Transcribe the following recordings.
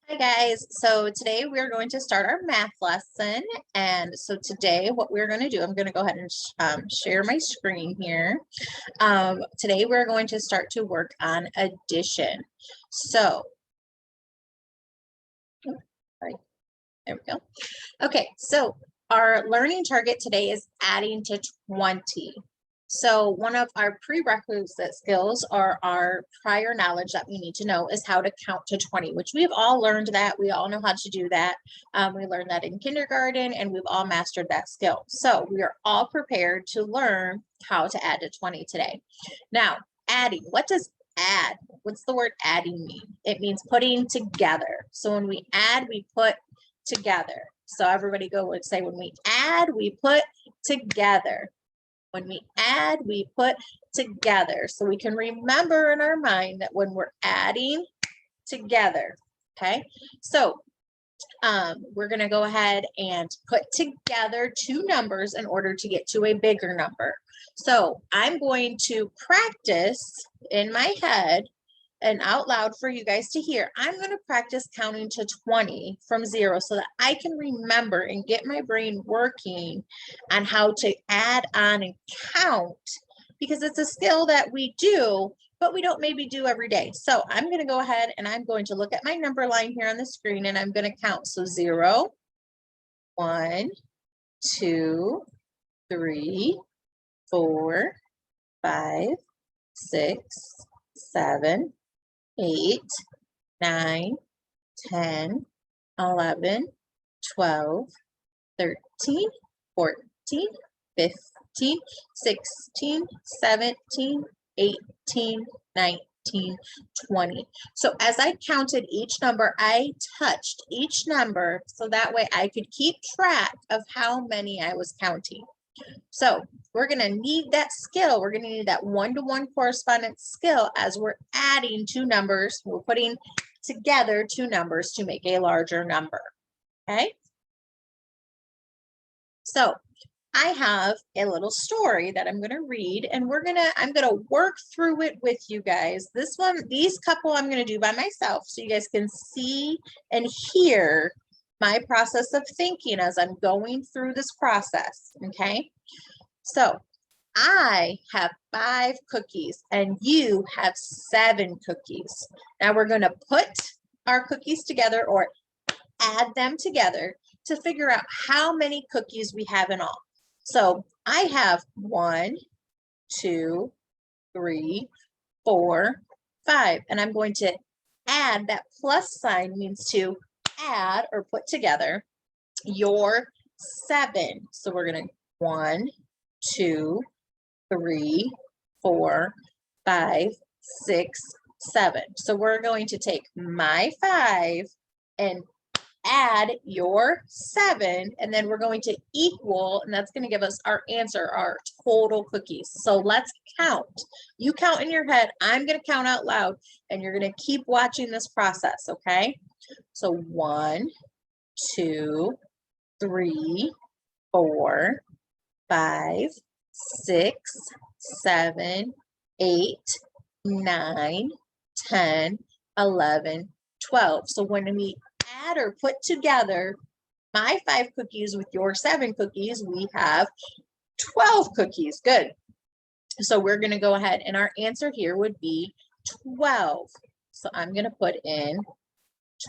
Hi guys, so today we're going to start our math lesson. And so today what we're going to do, I'm going to go ahead and share my screen here. Today we're going to start to work on addition. So, sorry, there we go. Okay, so our learning target today is adding to 20. So one of our prerequisite skills or our prior knowledge that we need to know is how to count to 20, which we've all learned that. We all know how to do that. We learned that in kindergarten and we've all mastered that skill. So we are all prepared to learn how to add to 20 today. Now, adding, what does add? What's the word adding mean? It means putting together. So when we add, we put together. So everybody go and say, when we add, we put together. When we add, we put together. So we can remember in our mind that when we're adding together, okay? So we're gonna go ahead and put together two numbers in order to get to a bigger number. So I'm going to practice in my head and out loud for you guys to hear. I'm going to practice counting to 20 from 0 so that I can remember and get my brain working on how to add on and count, because it's a skill that we do, but we don't maybe do every day. So I'm going to go ahead and I'm going to look at my number line here on the screen and I'm going to count. So 0, 1, 2, 3, 4, 5, 6, 7, 8, 9, 10, 11, 12, 13, 14, 15, 16, 17, 18, 19, 20. So as I counted each number, I touched each number so that way I could keep track of how many I was counting. So we're going to need that skill. We're going to need that one-to-one correspondence skill as we're adding two numbers. We're putting together two numbers to make a larger number. Okay. So I have a little story that I'm going to read and I'm going to work through it with you guys. These couple I'm going to do by myself so you guys can see and hear my process of thinking as I'm going through this process, okay? So I have 5 cookies and you have 7 cookies. Now we're going to put our cookies together or add them together to figure out how many cookies we have in all. So I have 1, 2, 3, 4, 5, and I'm going to add. That plus sign means to add or put together your 7. So we're going to 1, 2, 3, 4, 5, 6, 7. So we're going to take my 5 and add your 7, and then we're going to equal, and that's going to give us our answer, our total cookies. So let's count. You count in your head, I'm going to count out loud, and you're going to keep watching this process, okay? So 1, 2, 3, 4, 5, 6, 7, 8, 9, 10, 11, 12. So when we add or put together my 5 cookies with your 7 cookies, we have 12 cookies. Good. So we're going to go ahead and our answer here would be 12. So I'm going to put in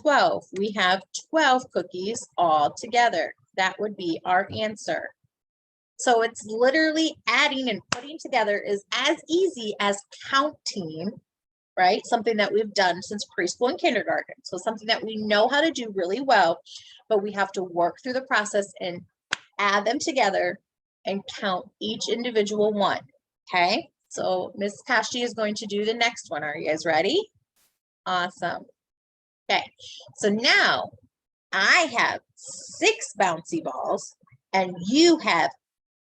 12. We have 12 cookies all together. That would be our answer. So it's literally adding and putting together is as easy as counting, right? Something that we've done since preschool and kindergarten. So something that we know how to do really well, but we have to work through the process and add them together and count each individual one, okay? So Miss Kashi is going to do the next one. Are you guys ready? Awesome. Okay, so now I have 6 bouncy balls and you have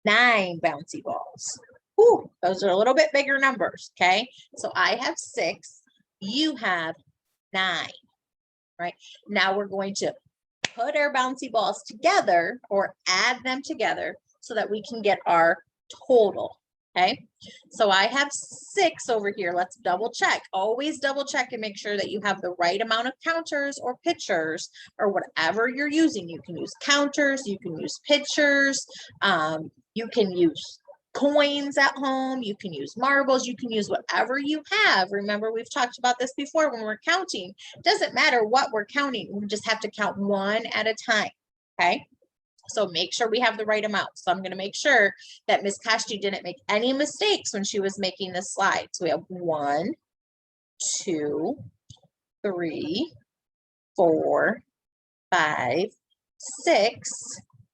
9 bouncy balls. Ooh, those are a little bit bigger numbers, okay? So I have 6, you have 9, right? Now we're going to put our bouncy balls together or add them together so that we can get our total. Okay, so I have 6 over here. Let's double check. Always double check and make sure that you have the right amount of counters or pitchers or whatever you're using. You can use counters, you can use pitchers, you can use coins at home, you can use marbles, you can use whatever you have. Remember, we've talked about this before when we're counting. It doesn't matter what we're counting, we just have to count one at a time. Okay. So make sure we have the right amount. So I'm going to make sure that Ms. Kashti didn't make any mistakes when she was making this slide. So we have 1, 2, 3, 4, 5, 6.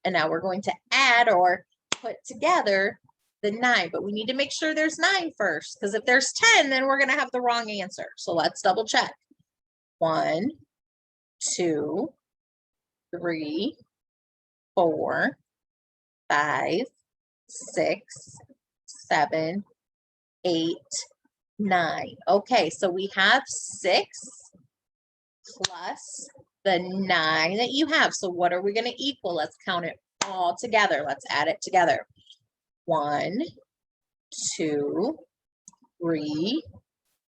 And now we're going to add or put together the 9. But we need to make sure there's 9 first, because if there's 10, then we're going to have the wrong answer. So let's double check. 1, 2, 3, 4, 5, 6, 7, 8, 9. Okay, so we have 6 plus the 9 that you have. So what are we going to equal? Let's count it all together. Let's add it together. 1, 2, 3,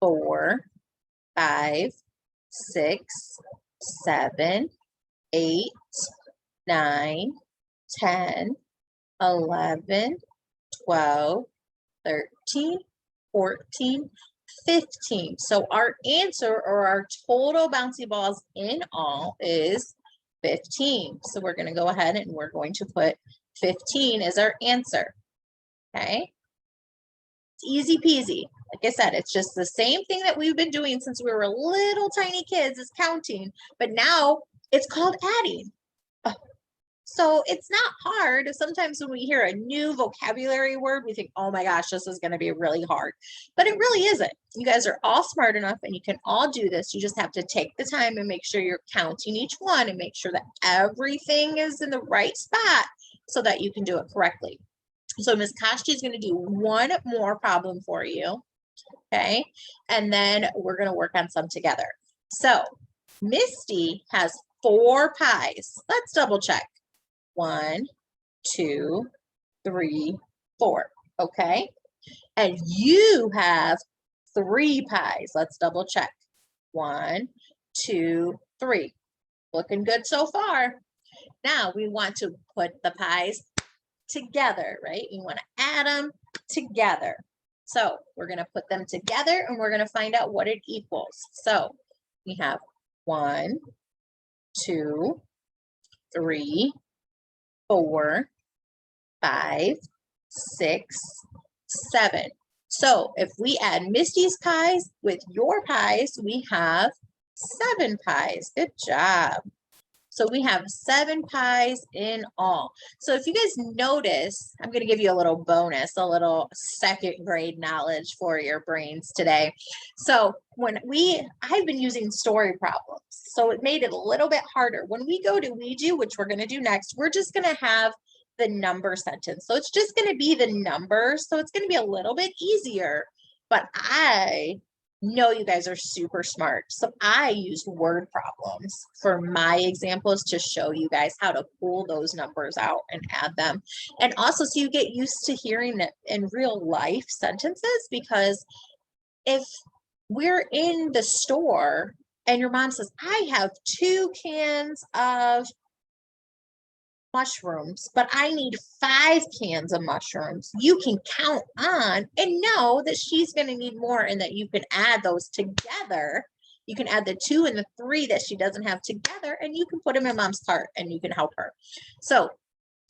4, 5, 6, 7, 8, 9, 10, 11, 12, 13, 14, 15. So our answer, or our total bouncy balls in all, is 15. So we're going to go ahead and we're going to put 15 as our answer. Okay. It's easy peasy. Like I said, it's just the same thing that we've been doing since we were little tiny kids, is counting, but now it's called adding. So it's not hard. Sometimes when we hear a new vocabulary word, we think, oh my gosh, this is going to be really hard. But it really isn't. You guys are all smart enough and you can all do this. You just have to take the time and make sure you're counting each one and make sure that everything is in the right spot so that you can do it correctly. So Ms. Kashti is going to do one more problem for you. Okay. And then we're going to work on some together. So Misty has 4 pies. Let's double check. 1, 2, 3, 4. Okay. And you have 3 pies. Let's double check. 1, 2, 3. Looking good so far. Now we want to put the pies together, right? We want to add them together. So we're going to put them together and we're going to find out what it equals. So we have 1, 2, 3, 4, 5, 6, 7. So if we add Misty's pies with your pies, we have 7 pies. Good job. So we have 7 pies in all. So if you guys notice, I'm going to give you a little bonus, a little 2nd grade knowledge for your brains today. So I've been using story problems, so it made it a little bit harder. When we go to Ouija, which we're going to do next, we're just going to have the number sentence. So it's just going to be the numbers. So it's going to be a little bit easier, but I know you guys are super smart. So I used word problems for my examples to show you guys how to pull those numbers out and add them. And also so you get used to hearing it in real life sentences, because if we're in the store and your mom says, I have 2 cans of mushrooms, but I need 5 cans of mushrooms, you can count on and know that she's going to need more and that you can add those together. You can add the 2 and the 3 that she doesn't have together, and you can put them in mom's cart and you can help her. So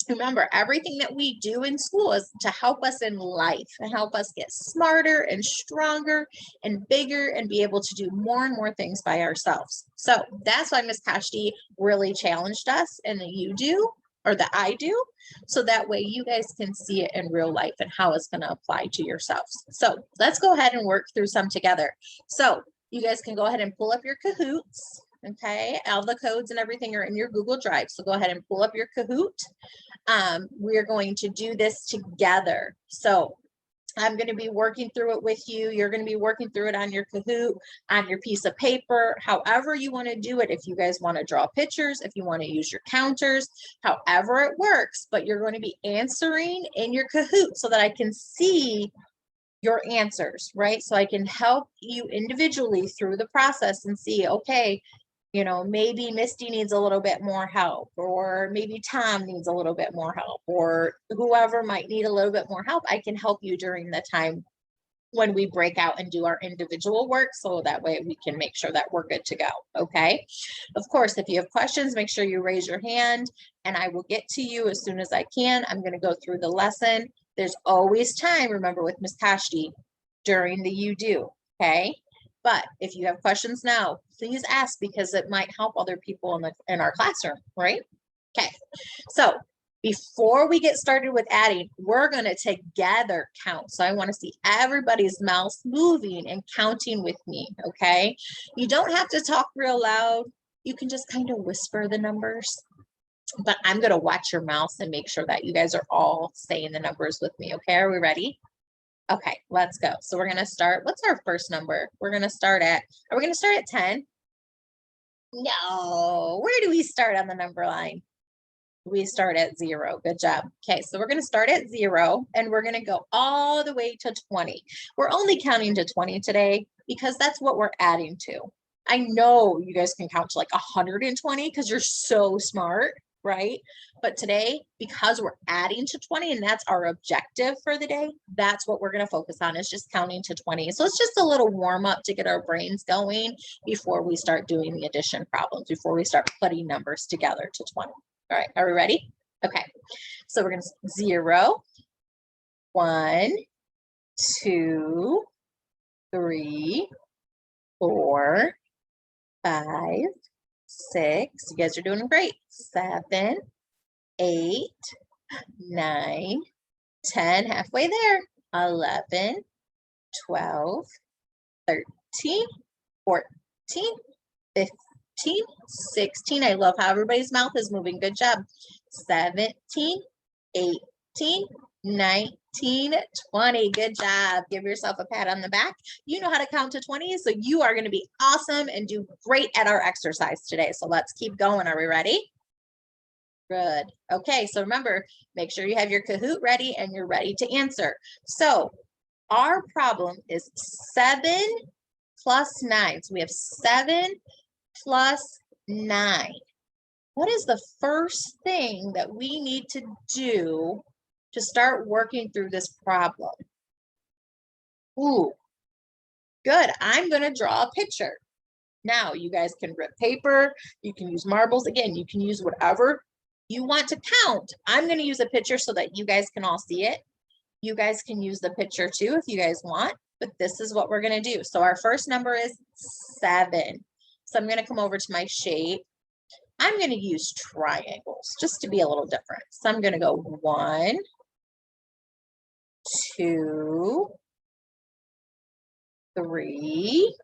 remember, everything that we do in school is to help us in life and help us get smarter and stronger and bigger and be able to do more and more things by ourselves. So that's why Ms. Kashti really challenged us, and that you do, or that I do, so that way you guys can see it in real life and how it's going to apply to yourselves. So let's go ahead and work through some together. So you guys can go ahead and pull up your Kahoots. Okay, all the codes and everything are in your Google Drive. So go ahead and pull up your Kahoot. We're going to do this together. So I'm going to be working through it with you. You're going to be working through it on your Kahoot, on your piece of paper, however you want to do it. If you guys want to draw pictures, if you want to use your counters, however it works, but you're going to be answering in your Kahoot so that I can see your answers, right? So I can help you individually through the process and see, okay, you know, maybe Misty needs a little bit more help, or maybe Tom needs a little bit more help, or whoever might need a little bit more help. I can help you during the time when we break out and do our individual work. So that way we can make sure that we're good to go. Okay. Of course, if you have questions, make sure you raise your hand and I will get to you as soon as I can. I'm going to go through the lesson. There's always time, remember, with Miss Kashti during the you do. Okay. But if you have questions now, please ask because it might help other people in our classroom, right? Okay, so before we get started with adding, we're going to together count. So I want to see everybody's mouth moving and counting with me, okay? You don't have to talk real loud. You can just kind of whisper the numbers. But I'm going to watch your mouth and make sure that you guys are all saying the numbers with me, okay? Are we ready? Okay, let's go. So we're going to start. What's our first number? We're going to start at, are we going to start at 10? No. Where do we start on the number line? We start at 0. Good job. Okay, so we're going to start at 0 and we're going to go all the way to 20. We're only counting to 20 today because that's what we're adding to. I know you guys can count to like 120 because you're so smart, right? But today, because we're adding to 20 and that's our objective for the day, that's what we're going to focus on, is just counting to 20. So it's just a little warm up to get our brains going before we start doing the addition problems, before we start putting numbers together to 20. All right, are we ready? Okay, so we're going to 0, 1, 2, 3, 4, 5, 6. You guys are doing great. 7, 8, 9, 10, halfway there. 11, 12, 13, 14, 15, 16. I love how everybody's mouth is moving. Good job. 17, 18, 19, 20. Good job. Give yourself a pat on the back. You know how to count to 20, so you are going to be awesome and do great at our exercise today. So let's keep going. Are we ready? Good. Okay, so remember, make sure you have your Kahoot ready and you're ready to answer. So our problem is 7 plus 9. So we have 7 plus 9. What is the first thing that we need to do to start working through this problem? Ooh, good. I'm going to draw a picture. Now, you guys can rip paper. You can use marbles. Again, you can use whatever you want to count. I'm going to use a picture so that you guys can all see it. You guys can use the picture too if you guys want, but this is what we're going to do. So our first number is 7. So I'm going to come over to my shape. I'm going to use triangles just to be a little different. So I'm going to go 1, 2, 3,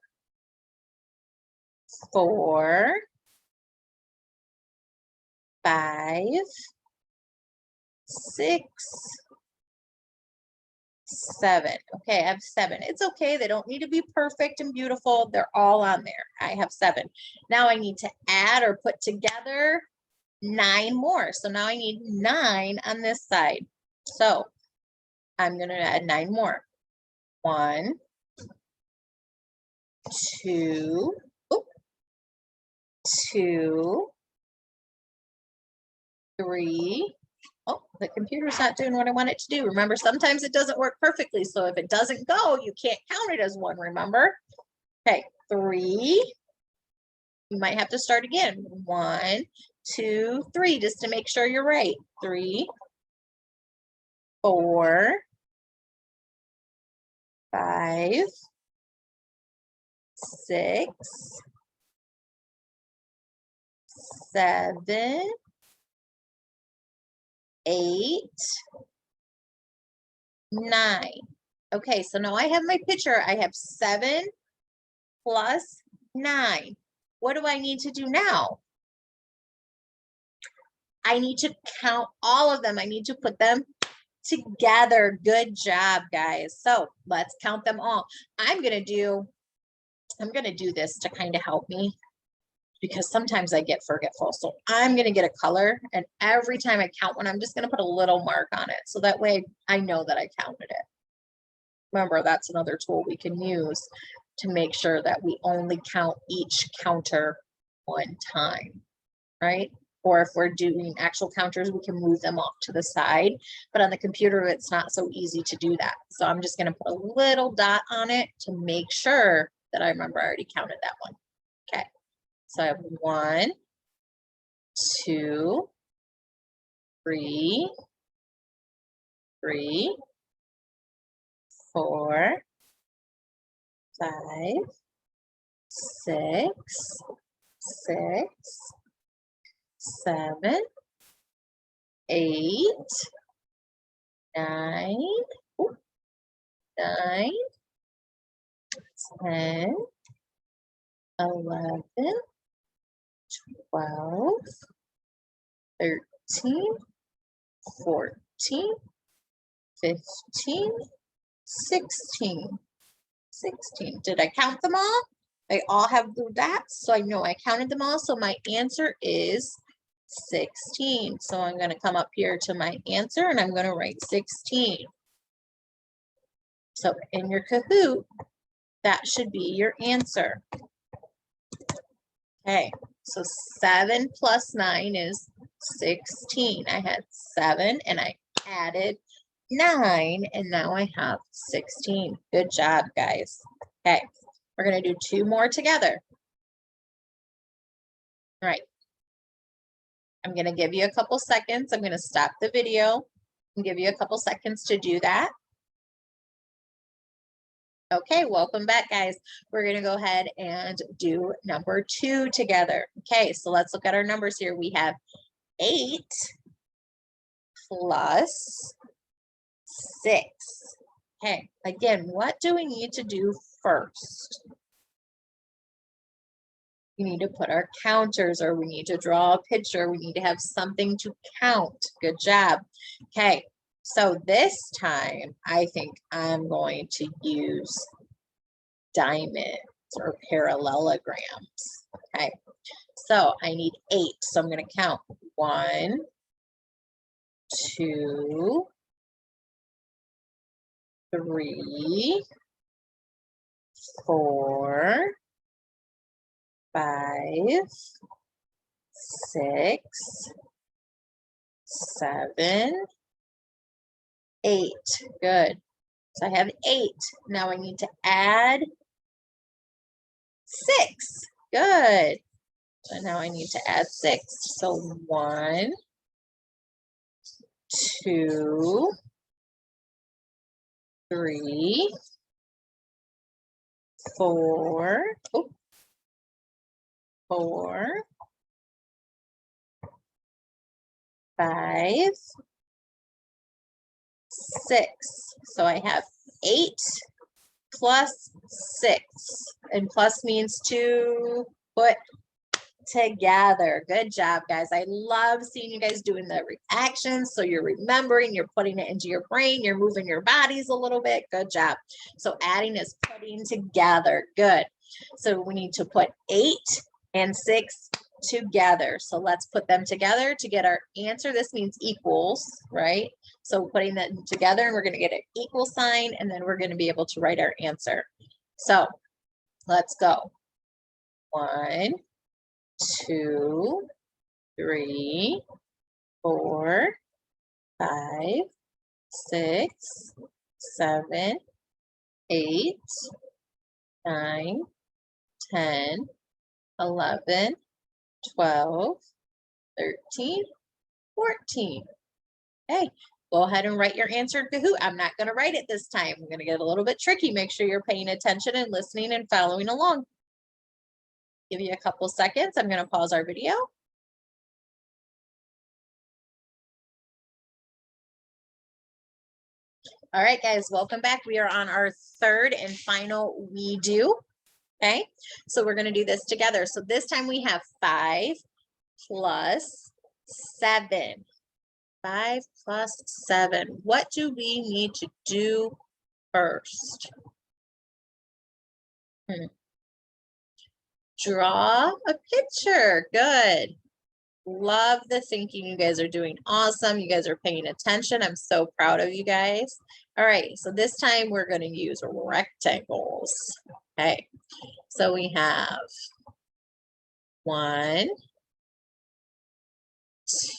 4, 5, 6, 7. Okay, I have 7. It's okay. They don't need to be perfect and beautiful. They're all on there. I have 7. Now I need to add or put together 9 more. So now I need 9 on this side. So I'm going to add 9 more. 1, 2, 2, 3. Oh, the computer's not doing what I want it to do. Remember, sometimes it doesn't work perfectly. So if it doesn't go, you can't count it as 1, remember? Okay, 3. You might have to start again. 1, 2, 3, just to make sure you're right. 3, 4, 5, 6, 7, 8, 9. Okay, so now I have my picture. I have 7 plus 9. What do I need to do now? I need to count all of them. I need to put them together. Good job, guys. So let's count them all. I'm gonna do this to kind of help me because sometimes I get forgetful. So I'm gonna get a color, and every time I count one, I'm just gonna put a little mark on it. So that way I know that I counted it. Remember, that's another tool we can use to make sure that we only count each counter one time, right? Or if we're doing actual counters, we can move them off to the side. But on the computer, it's not so easy to do that. So I'm just going to put a little dot on it to make sure that I remember I already counted that one. Okay. So I have 1, 2, 3, 4, 5, 6, 7, 8, 9, 9, 10, 11, 12, 13, 14, 15, 16. Did I count them all? They all have blue dots, so I know I counted them all. So my answer is 16. So I'm going to come up here to my answer and I'm going to write 16. So in your Kahoot, that should be your answer. Okay, so 7 plus 9 is 16. I had 7 and I added 9 and now I have 16. Good job, guys. Okay, we're going to do 2 more together. All right. I'm going to give you a couple seconds. I'm going to stop the video and give you a couple seconds to do that. Okay, welcome back, guys. We're going to go ahead and do number 2 together. Okay, so let's look at our numbers here. We have 8 plus 6. Okay, again, what do we need to do first? We need to put our counters, or we need to draw a picture. We need to have something to count. Good job. Okay, so this time I think I'm going to use diamonds or parallelograms. Okay, so I need 8. So I'm going to count 1, 2, 3, 4, 5, 6, 7, 8. Good. So I have 8. Now I need to add 6. Good. So now I need to add 6. So 1, 2, 3, 4, 5, 6. So I have 8 plus 6. And plus means to put together. Good job, guys. I love seeing you guys doing the reactions. So you're remembering, you're putting it into your brain, you're moving your bodies a little bit. Good job. So adding is putting together. Good. So we need to put 8 and 6 together. So let's put them together to get our answer. This means equals, right? So putting them together, and we're going to get an equal sign, and then we're going to be able to write our answer. So let's go. 1, 2, 3, 4, 5, 6, 7, 8, 9, 10, 11, 12, 13, 14. Okay, go ahead and write your answer in Kahoot. I'm not going to write it this time. I'm going to get a little bit tricky. Make sure you're paying attention and listening and following along. Give you a couple seconds. I'm going to pause our video. All right, guys, welcome back. We are on our 3rd and final we do. Okay, so we're going to do this together. So this time we have 5 plus 7. 5 plus 7. What do we need to do first? Draw a picture. Good. Love the thinking. You guys are doing awesome. You guys are paying attention. I'm so proud of you guys. All right, so this time we're going to use rectangles. Okay, so we have 1,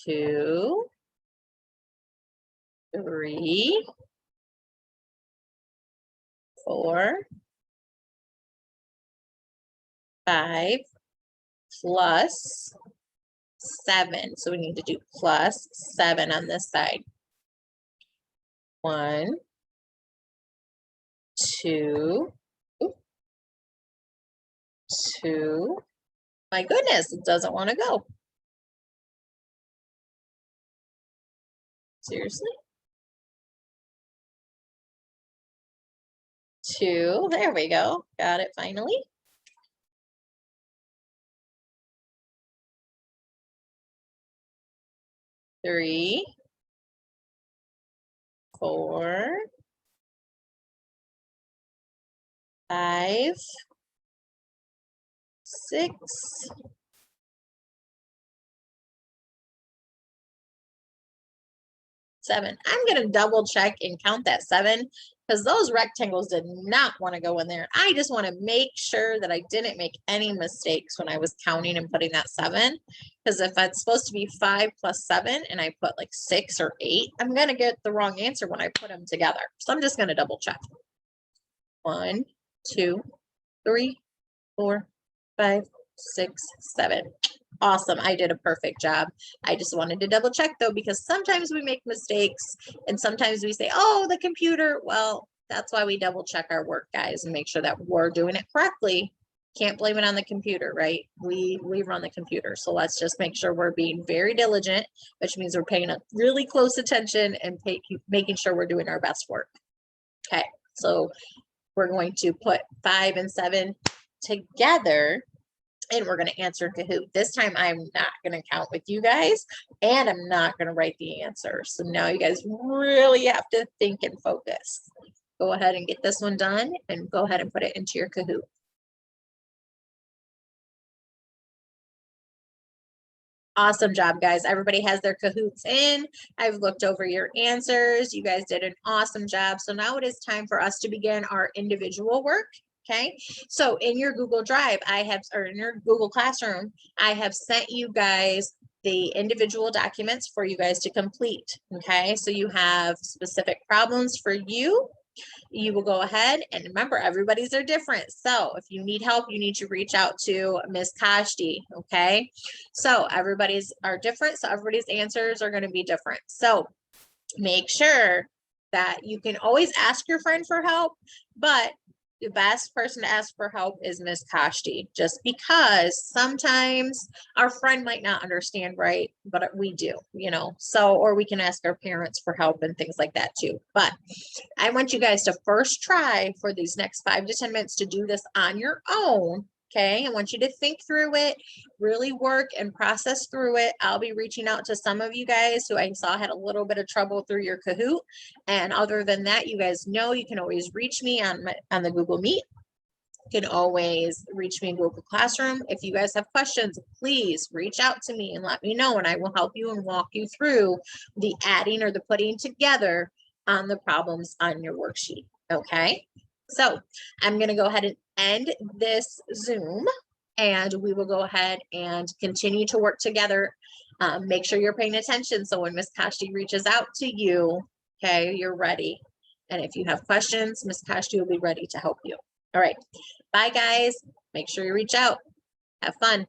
2, 3, 4, 5, plus 7. So we need to do plus 7 on this side. 1, 2, 2. My goodness, it doesn't want to go. Seriously? 2. There we go. Got it finally. 3, 4, 5, 6, 7. I'm going to double check and count that 7 because those rectangles did not want to go in there. I just want to make sure that I didn't make any mistakes when I was counting and putting that 7. Because if it's supposed to be 5 plus 7 and I put like 6 or 8, I'm going to get the wrong answer when I put them together. So I'm just going to double check. 1, 2, 3, 4, 5, 6, 7. Awesome. I did a perfect job. I just wanted to double check though, because sometimes we make mistakes and sometimes we say, oh, the computer. Well, that's why we double check our work, guys, and make sure that we're doing it correctly. Can't blame it on the computer, right? We run the computer. So let's just make sure we're being very diligent, which means we're paying a really close attention and making sure we're doing our best work. Okay. So we're going to put 5 and 7 together. And we're going to answer Kahoot. This time I'm not going to count with you guys and I'm not going to write the answer. So now you guys really have to think and focus. Go ahead and get this one done and go ahead and put it into your Kahoot. Awesome job, guys. Everybody has their Kahoots in. I've looked over your answers. You guys did an awesome job. So now it is time for us to begin our individual work. Okay, so in your Google Drive, or in your Google Classroom, I have sent you guys the individual documents for you guys to complete. Okay, so you have specific problems for you. You will go ahead and remember, everybody's are different. So if you need help, you need to reach out to Miss Kashti. Okay, so everybody's are different. So everybody's answers are going to be different. So make sure that you can always ask your friend for help, but the best person to ask for help is Miss Kashti, just because sometimes our friend might not understand, right? But we do, you know, so, or we can ask our parents for help and things like that too. But I want you guys to first try for these next 5 to 10 minutes to do this on your own. Okay, I want you to think through it, really work and process through it. I'll be reaching out to some of you guys who I saw had a little bit of trouble through your Kahoot. And other than that, you guys know you can always reach me on the Google Meet. You can always reach me in Google Classroom. If you guys have questions, please reach out to me and let me know, and I will help you and walk you through the adding or the putting together on the problems on your worksheet. Okay, so I'm going to go ahead and end this Zoom, and we will go ahead and continue to work together. Make sure you're paying attention so when Miss Kashti reaches out to you, okay, you're ready. And if you have questions, Miss Kashti will be ready to help you. All right. Bye, guys. Make sure you reach out. Have fun.